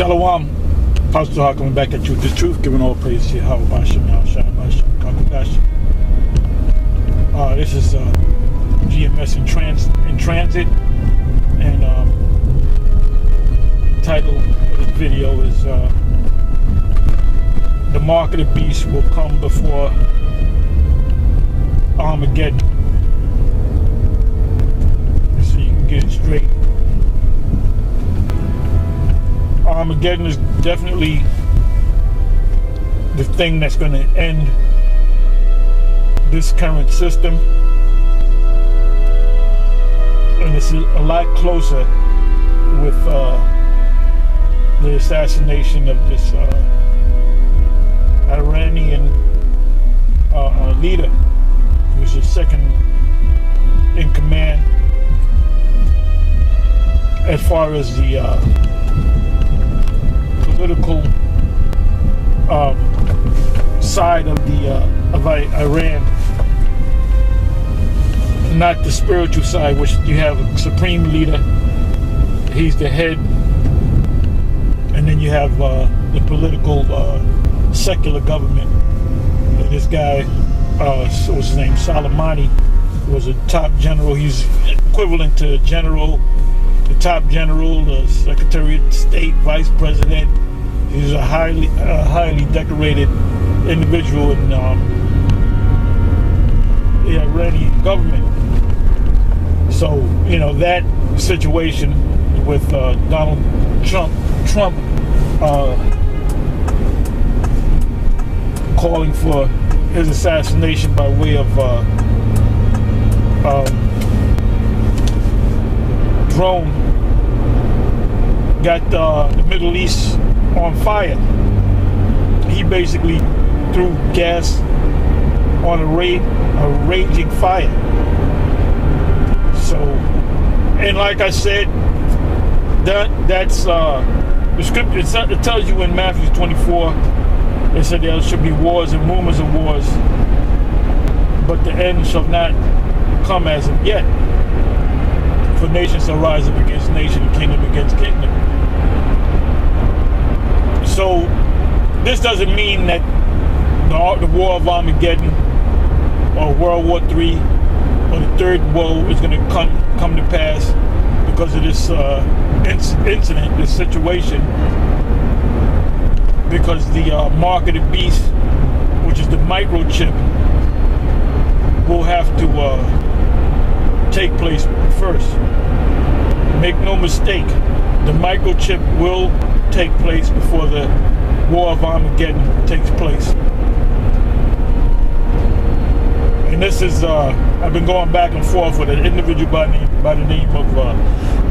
Shalom. Pastor Hawk coming back at you with the truth, giving all praise to Yahweh Bashem, Yahushua Bashem, Kakadash. This is GMS in transit, and the title of this video is "The Mark of the Beast Will Come Before Armageddon." So you can get it straight. Armageddon is definitely the thing that's going to end this current system, and it's a lot closer with the assassination of this Iranian leader, who's the second in command as far as the political side of Iran, not the spiritual side, which you have a supreme leader. He's the head, and then you have the political secular government. And this guy, what's his name, Soleimani, was a top general. He's equivalent to general, the top general, the Secretary of State, Vice President. He's a highly decorated individual in the Iranian government. So, you know, that situation with Donald Trump calling for his assassination by way of drone got the Middle East on fire. He basically threw gas on a raging fire. So, and like I said, that's the scripture. It tells you in Matthew 24, it said there should be wars and rumors of wars, but the end shall not come as of yet. For nation shall rise up against nation, kingdom against kingdom. So this doesn't mean that the war of Armageddon or World War III or the third woe is going to come to pass because of this incident, this situation, because the mark of the beast, which is the microchip, will have to take place first. Make no mistake, the microchip will take place before the war of Armageddon takes place. And this is, I've been going back and forth with an individual by the name of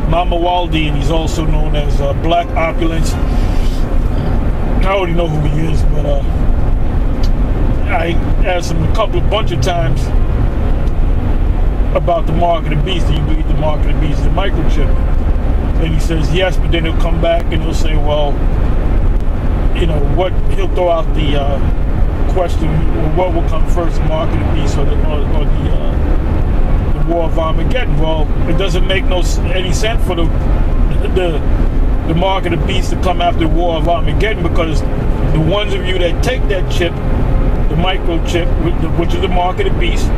Mama Waldi, and he's also known as Black Opulence. I already know who he is, but I asked him a bunch of times about the mark of the beast. Do you believe the mark of the beast is the microchip? And he says yes, but then he'll come back and he'll say, well, you know what? He'll throw out the question: well, what will come first, the mark of the beast or the war of Armageddon? Well, it doesn't make any sense for the mark of the beast to come after the war of Armageddon, because the ones of you that take that chip, the microchip, which is the mark of the beast,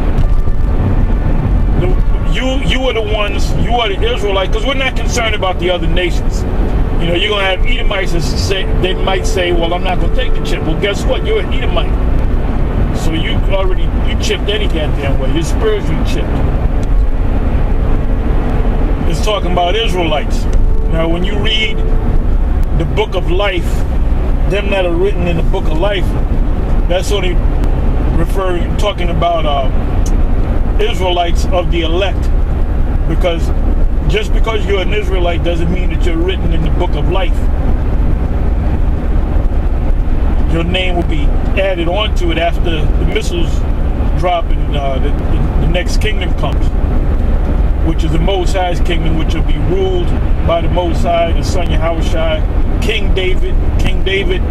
you are the ones, you are the Israelites, because we're not concerned about the other nations. You know, you're going to have Edomites that say, they might say, well, I'm not going to take the chip. Well, guess what? You're an Edomite. So you chipped any goddamn way. You're spiritually chipped. It's talking about Israelites. Now, when you read the book of life, them that are written in the book of life, that's only talking about Israelites of the elect, because just because you're an Israelite doesn't mean that you're written in the book of life. Your name will be added onto it after the missiles drop and the next kingdom comes, which is the Most High's kingdom, which will be ruled by the Most High, the Son Yahushua, King David.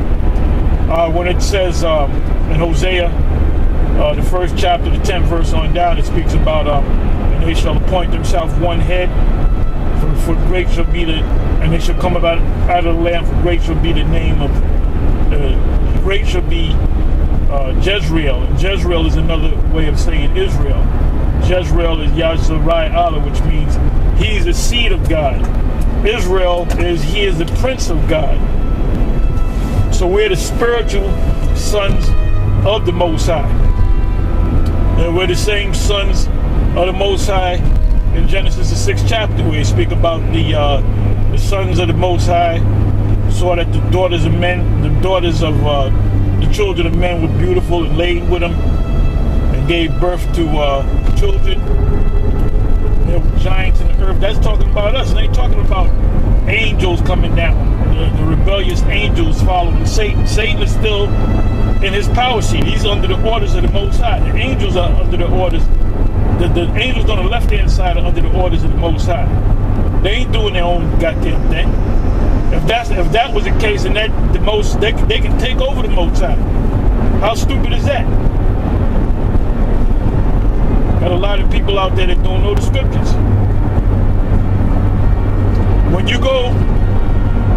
When it says in Hosea, the first chapter, the 10th verse on down, it speaks about and they shall appoint themselves one head, for great shall be the And they shall come out of the land, for great shall be the name of, great shall be Jezreel. And Jezreel is another way of saying Israel. Jezreel is Yazrai Allah, which means he is the seed of God. Israel is, he is the prince of God. So we're the spiritual sons of the Most High. And we're the same sons of the Most High in Genesis, the 6th chapter, where you speak about the sons of the Most High saw that the daughters of men, the daughters of the children of men were beautiful and laid with them and gave birth to children. There were giants in the earth. That's talking about us. They ain't talking about angels coming down. The rebellious angels following Satan. Satan is still in his power seat. He's under the orders of the Most High. The angels are under the orders. The angels on the left-hand side are under the orders of the Most High. They ain't doing their own goddamn thing. If that was the case, and that they can take over the Most High. How stupid is that? Got a lot of people out there that don't know the scriptures. When you go,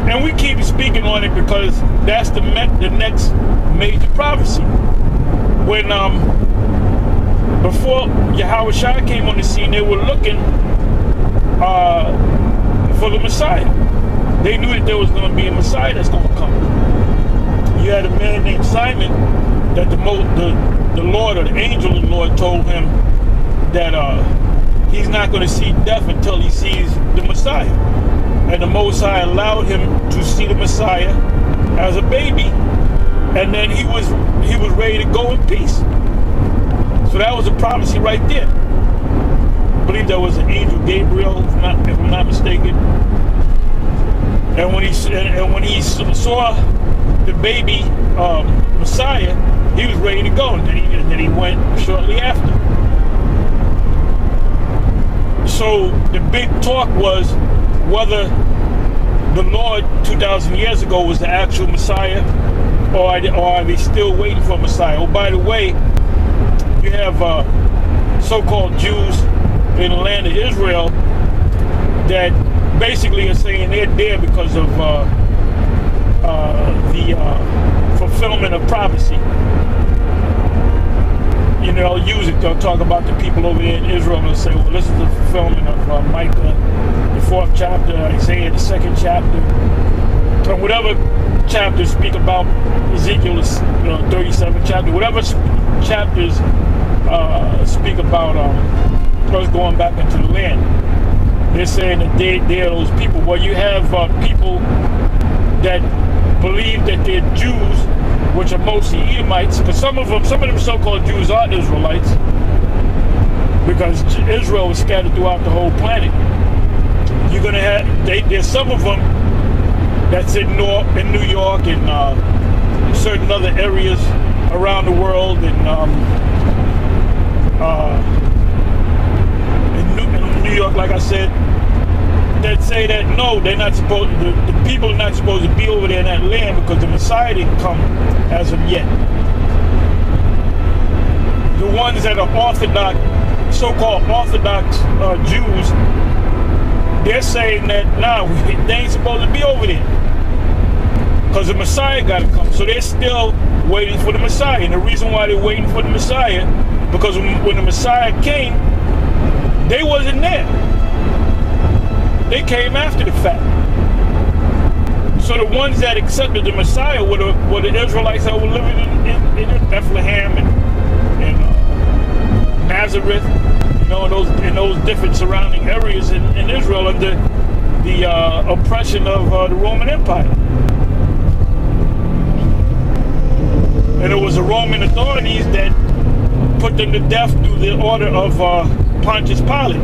and we keep speaking on it because that's the next major prophecy. When before Yahweh Shai came on the scene, they were looking for the Messiah. They knew that there was going to be a Messiah that's going to come. You had a man named Simon that the Lord, or the angel of the Lord, told him that he's not going to see death until he sees the Messiah. And the Most High allowed him to see the Messiah as a baby, and then he was ready to go in peace. So that was a prophecy right there. I believe that was an angel Gabriel, if I'm not mistaken. And when he saw the baby Messiah, he was ready to go, and then he went shortly after. So the big talk was whether the Lord 2,000 years ago was the actual Messiah, or are they still waiting for a Messiah? Oh, by the way, you have so-called Jews in the land of Israel that basically are saying they're there because of the fulfillment of prophecy. You know, they'll use it. They'll talk about the people over there in Israel and say, well, this is the fulfillment of Micah, the 4th chapter, Isaiah, the 2nd chapter. And whatever chapters speak about Ezekiel, 37th chapter, whatever chapters speak about us going back into the land. They're saying that they are those people. Well, you have people that believe that they're Jews, which are mostly Edomites, because some of them so-called Jews are Israelites, because Israel was scattered throughout the whole planet. You're gonna have there's some of them that's in New York and certain other areas around the world, and in New York, like I said, that say that no, they're not supposed. The people are not supposed to be over there in that land because the Messiah didn't come as of yet. The ones that are Orthodox, so-called Orthodox Jews, they're saying that nah, they ain't supposed to be over there because the Messiah got to come. So they're still waiting for the Messiah, and the reason why they're waiting for the Messiah because when the Messiah came, they wasn't there. They came after the fact. So the ones that accepted the Messiah were the Israelites that were living in Bethlehem and Nazareth, in those different surrounding areas in Israel under the oppression of the Roman Empire. And it was the Roman authorities that put them to death through the order of Pontius Pilate,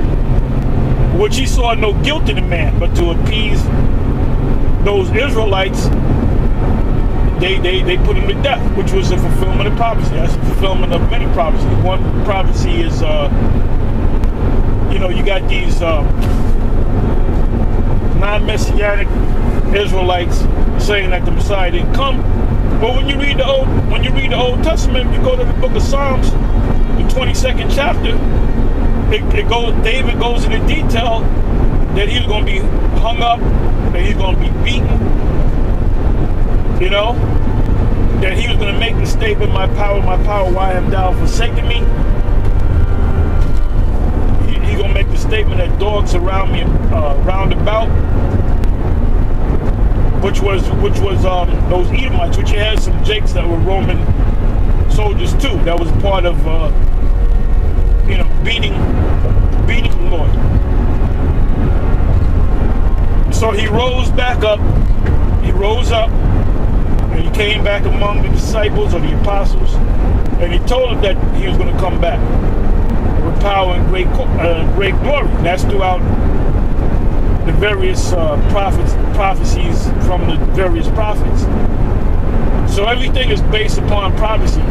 which he saw no guilt in the man, but to appease those Israelites, they put him to death, which was a fulfillment of prophecy. That's a fulfillment of many prophecies. One prophecy is, you got these non-messianic Israelites saying that the Messiah didn't come. But when you read the Old Testament, you go to the book of Psalms, the 22nd chapter. David goes into detail that he was going to be hung up, that he's going to be beaten, you know, that he was going to make the statement, my power, why have thou forsaken me? He's going to make the statement that dogs surround me round about, which was those Edomites, which you had some Jakes that were Roman soldiers too. That was part of, you know, beating the Lord. So he rose back up. He rose up, and he came back among the disciples or the apostles, and he told them that he was going to come back with power and great glory. And that's throughout the various prophecies from the various prophets. So everything is based upon prophecy.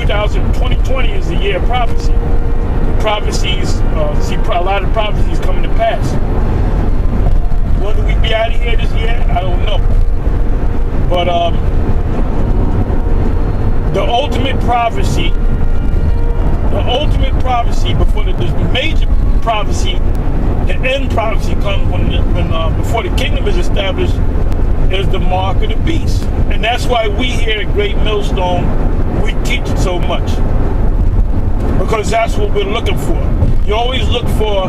2020 is the year of prophecy. Prophecies, see a lot of prophecies coming to pass. Whether we be out of here this year, I don't know. But the ultimate prophecy before the major prophecy, the end prophecy comes when before the kingdom is established, is the mark of the beast. And that's why we here at Great Millstone, we teach it so much. Because that's what we're looking for. You always look for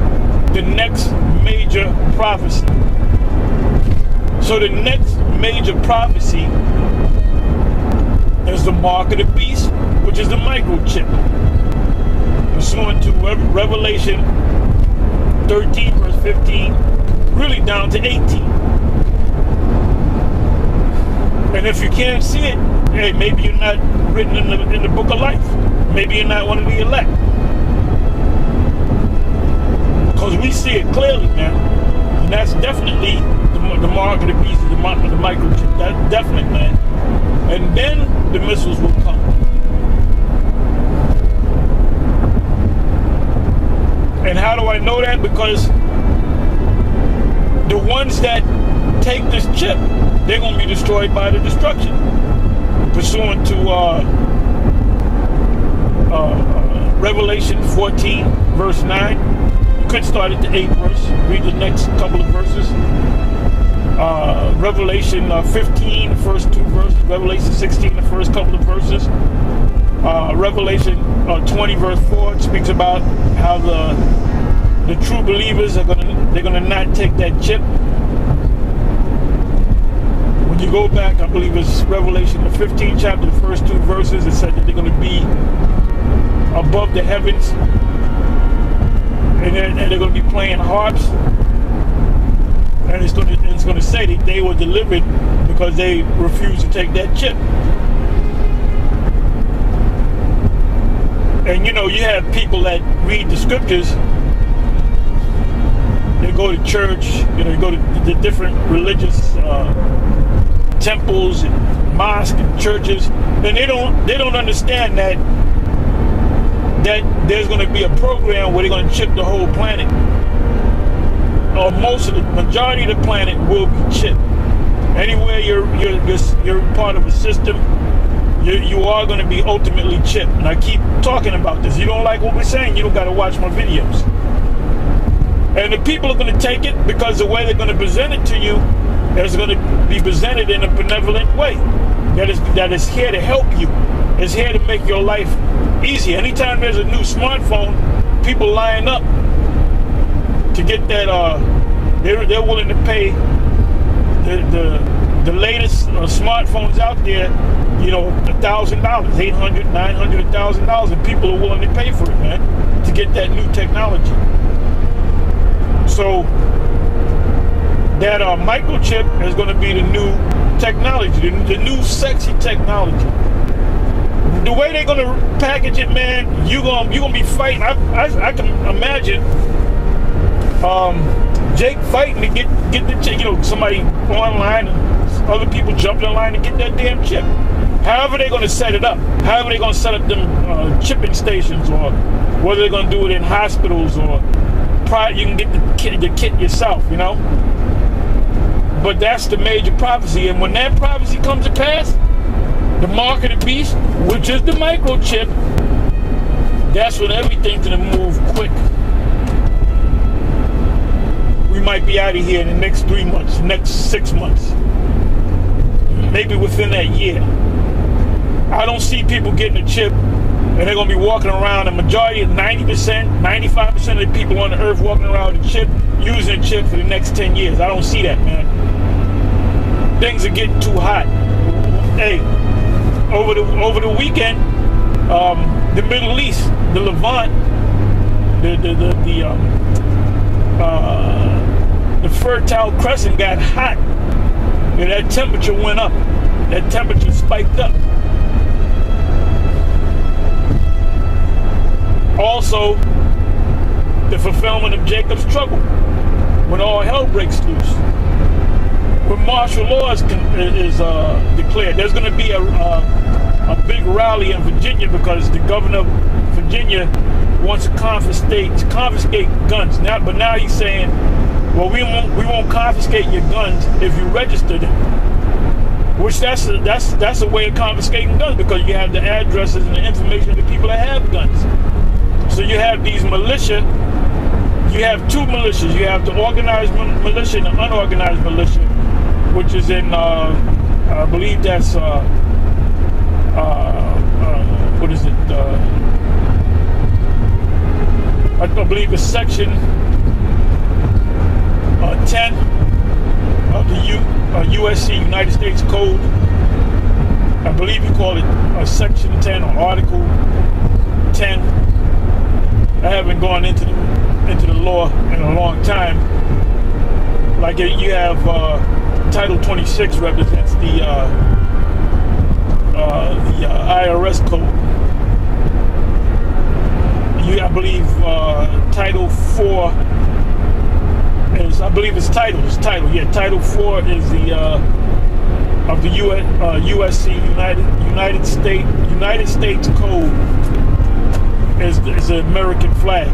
the next major prophecy. So the next major prophecy is the mark of the beast, which is the microchip. Pursuant to Revelation 13, verse 15, really down to 18. And if you can't see it, hey, maybe you're not written in the book of life. Maybe you're not one of the elect. Because we see it clearly, man. And that's definitely the mark of the beast, the mark of the microchip. That's definite, man. And then the missiles will come. And how do I know that? Because the ones that take this chip, they're going to be destroyed by the destruction. Pursuant to Revelation 14, verse 9. You could start at the 8th verse. Read the next couple of verses. Revelation 15, first 2 verses. Revelation 16, the first couple of verses. Revelation 20, verse 4, it speaks about how the true believers they're gonna not take that chip. When you go back, I believe it's Revelation the 15th chapter, the first 2 verses, it said that they're gonna be above the heavens, and they're gonna be playing harps, and it's gonna say that they were delivered because they refused to take that chip. And you know, you have people that read the scriptures, they go to church, you know, they go to the different religious temples and mosques and churches, and they don't understand that there's going to be a program where they're going to chip the whole planet, or most of the majority of the planet will be chipped. Anywhere you're part of a system, you are going to be ultimately chipped. And I keep talking about this. You don't like what we're saying, you don't got to watch my videos. And the people are going to take it because the way they're going to present it to you is going to be presented in a benevolent way. That is here to help you. It's here to make your life easy. Anytime there's a new smartphone, people line up to get that. They're willing to pay the latest smartphones out there. You know, $1,000, $800, $900, $1,000, and people are willing to pay for it, man, to get that new technology. So that microchip is going to be the new technology, the new sexy technology. The way they're going to package it, man, you're gonna be fighting. I can imagine Jake fighting to get the chip. You know, somebody online and other people jumping in line to get that damn chip. However they're going to set it up. However they're going to set up them chipping stations, or whether they're going to do it in hospitals, or you can get the kit yourself, you know. But that's the major prophecy, and when that prophecy comes to pass, the mark of the beast, which is the microchip, that's when everything's gonna move quick. we might be out of here in the next 3 months, next 6 months, maybe within that year. I don't see people getting a chip and they're going to be walking around, the majority of 90%, 95% of the people on the earth walking around with a chip, using a chip for the next 10 years. I don't see that, man. Things are getting too hot. Hey, over the weekend, the Middle East, the Levant, the Fertile Crescent got hot. And that temperature went up. That temperature spiked up. Also, the fulfillment of Jacob's trouble, when all hell breaks loose, when martial law is declared. There's going to be a big rally in Virginia because the governor of Virginia wants to confiscate guns. But now he's saying, well, we won't confiscate your guns if you register them. Which that's a way of confiscating guns, because you have the addresses and the information of the people that have guns. So you have these militia. You have two militias. You have the organized militia and the unorganized militia, which is in, I believe that's, what is it? I believe it's section 10 of the USC, United States Code. I believe you call it section 10 or article 10. I haven't gone into the law in a long time. Like you have Title 26 represents the IRS code. I believe Title 4 is, I believe it's title. Yeah, Title 4 is the of the USC United States Code. Is the American flag.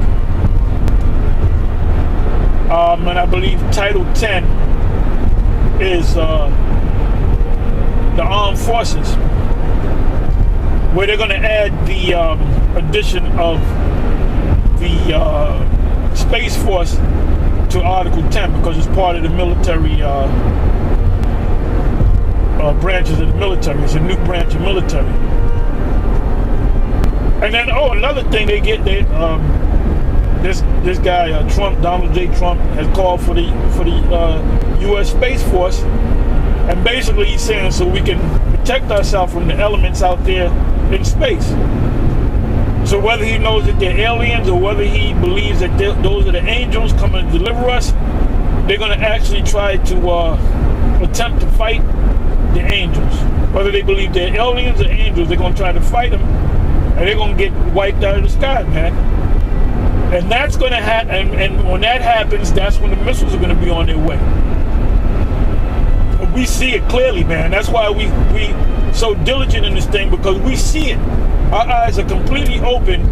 And I believe Title 10 is the armed forces, where they're going to add the addition of the Space Force to Article 10, because it's part of the military branches of the military. It's a new branch of military. And then, another thing this guy Trump, Donald J. Trump, has called for the U.S. Space Force, and basically he's saying so we can protect ourselves from the elements out there in space. So whether he knows that they're aliens or whether he believes that those are the angels coming to deliver us, they're going to actually try to attempt to fight the angels. Whether they believe they're aliens or angels, they're going to try to fight them. And they're going to get wiped out of the sky, man. And that's going to happen. And when that happens, that's when the missiles are going to be on their way. But we see it clearly, man. That's why we so diligent in this thing, because we see it. Our eyes are completely open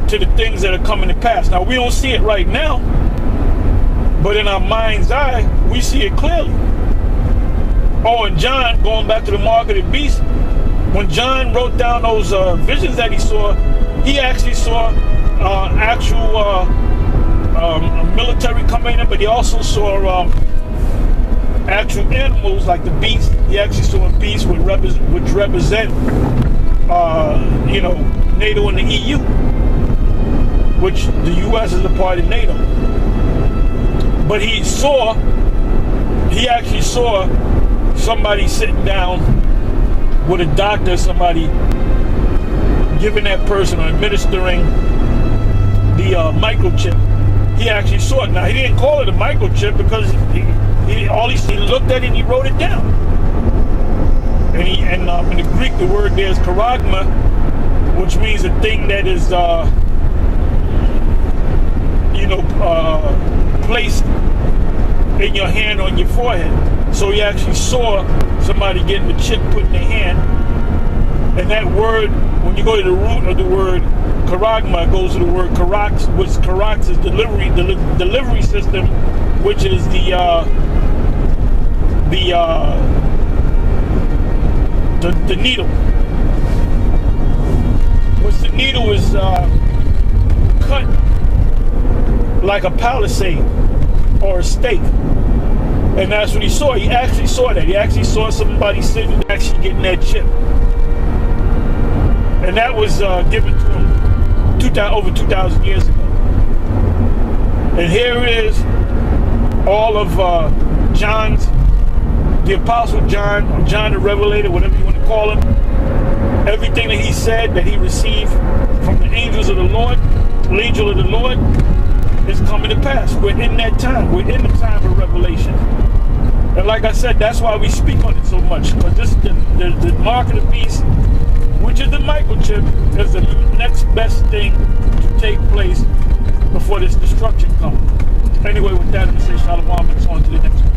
to the things that are coming to pass. Now, we don't see it right now, but in our mind's eye, we see it clearly. And John, going back to the mark of the beast, when John wrote down those visions that he saw, he actually saw actual military coming in, but he also saw actual animals like the beast. He actually saw a beast which represent, NATO and the EU, which the U.S. is a part of NATO. But he actually saw somebody sitting down with a doctor, somebody giving that person or administering the microchip. He actually saw it. Now, he didn't call it a microchip because he looked at it and he wrote it down. And in the Greek, the word there is charagma, which means a thing that is, placed in your hand on your forehead. So he actually saw somebody getting the chip put in their hand. And that word, when you go to the root of the word charagma, it goes to the word charax, which charax is delivery system, which is the needle. Which the needle is cut like a palisade. or a steak. And that's what he saw. He actually saw that. He actually saw somebody sitting actually getting that chip. And that was given to him over 2,000 years ago. And here is all of the Apostle John, or John the Revelator, whatever you want to call him. Everything that he said that he received from the angels of the Lord, the angel of the Lord, is coming to pass. We're in that time. We're in the time of revelation. And like I said, that's why we speak on it so much. Because this is the mark of the beast, which is the microchip, is the next best thing to take place before this destruction comes. Anyway, with that, I'm going to say shalom and on to the next one.